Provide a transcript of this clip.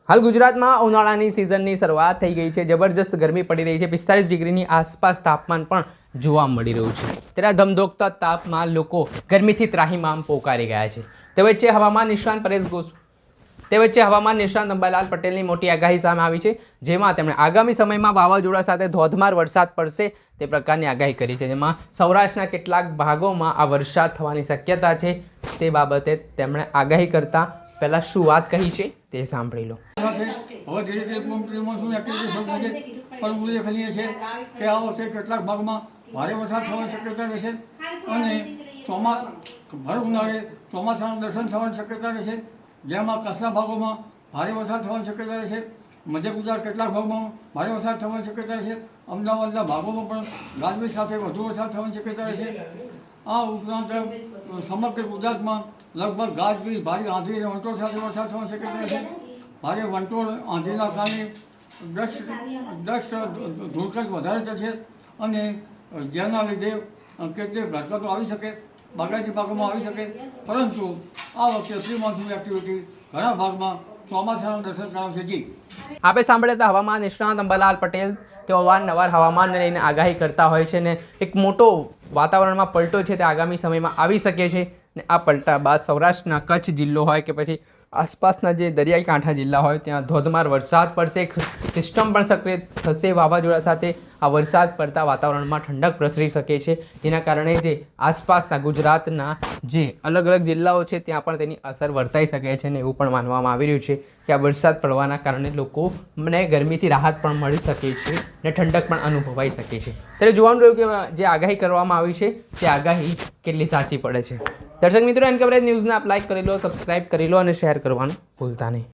હાલ ગુજરાતમાં ઉનાળાની સિઝનની શરૂઆત થઈ ગઈ છે। જબરજસ્ત ગરમી પડી રહી છે। 45 ડિગ્રીની આસપાસ તાપમાન પણ જોવા મળી રહ્યું છે। ત્યારે ધમધોકતા તાપમાં લોકો ગરમીથી ત્રાહિમામ પોકારી ગયા છે। તે વચ્ચે હવામાન નિષ્ણાત અંબાલાલ પટેલની મોટી આગાહી સામે આવી છે, જેમાં તેમણે આગામી સમયમાં વાવાઝોડા સાથે ધોધમાર વરસાદ પડશે તે પ્રકારની આગાહી કરી છે, જેમાં સૌરાષ્ટ્રના કેટલાક ભાગોમાં આ વરસાદ થવાની શક્યતા છે। તે બાબતે તેમણે આગાહી કરતા પહેલા શું વાત કહી છે તે સાંભળી લો। હવે ધીરે ધીરે મોન્સૂન એક્ટિવિટી શરૂ થઈ છે, પણ ઉલ્લેખનીય છે કે આ વખતે કેટલાક ભાગમાં ભારે વરસાદ થવાની શક્યતા રહેશે અને ભર ઉનાળે ચોમાસાનું દર્શન થવાની શક્યતા રહેશે, જેમાં કચ્છના ભાગોમાં ભારે વરસાદ થવાની શક્યતા રહેશે, મધ્ય ગુજરાત કેટલાક ભાગમાં ભારે વરસાદ થવાની શક્યતા રહેશે, અમદાવાદના ભાગોમાં પણ ગાજવીજ સાથે વધુ વરસાદ થવાની શક્યતા રહેશે। આ ઉપરાંત સમગ્ર ગુજરાતમાં લગભગ ગાજવીજ, ભારે આંધી અને વંટોળ સાથે વરસાદ થવાની શક્યતા રહેશે। ભારે વંટોળ આંધીના કારણે ડસ્ટ ધૂળકટ વધારે થશે અને જેના લીધે કેટલીક ઘટનાઓ આવી શકે, બાગાયતી પાકોમાં આવી શકે, પરંતુ આ વખતે પ્રી મોન્સૂન એક્ટિવિટી ઘણા ભાગમાં ચોમાસાના દર્શન કરાવશે। જી આપે સાંભળ્યા હતા હવામાન નિષ્ણાત અંબાલાલ પટેલ। તેઓ અવારનવાર હવામાનને લઈને આગાહી કરતા હોય છે ને એક મોટો વાતાવરણમાં પલટો છે તે આગામી સમયમાં આવી શકે છે ને આ પલટા બાદ સૌરાષ્ટ્રના કચ્છ જિલ્લો હોય કે પછી આસપાસના જે દરિયાઈ કાંઠા જિલ્લા હોય ત્યાં ધોધમાર વરસાદ પડશે। સિસ્ટમ પણ સક્રિય થશે વાવાઝોડા સાથે। આ વરસાદ પડતા વાતાવરણમાં ઠંડક પ્રસરી શકે છે, જેના કારણે જે આસપાસના ગુજરાતના જે અલગ અલગ જિલ્લાઓ છે ત્યાં પણ તેની અસર વર્તાઈ શકે છે ને એવું પણ માનવામાં આવી રહ્યું છે કે આ વરસાદ પડવાના કારણે લોકોને ગરમીથી રાહત પણ મળી શકે છે ને ઠંડક પણ અનુભવાઈ શકે છે। ત્યારે જોવાનું રહ્યું કે જે આગાહી કરવામાં આવી છે તે આગાહી કેટલી સાચી પડે છે। દર્શક મિત્રો, એન કવરેજ ન્યૂઝને આપ લાઈક કરી લો, સબસ્ક્રાઇબ કરી લો અને શેર કરવાનું ભૂલતા નહીં।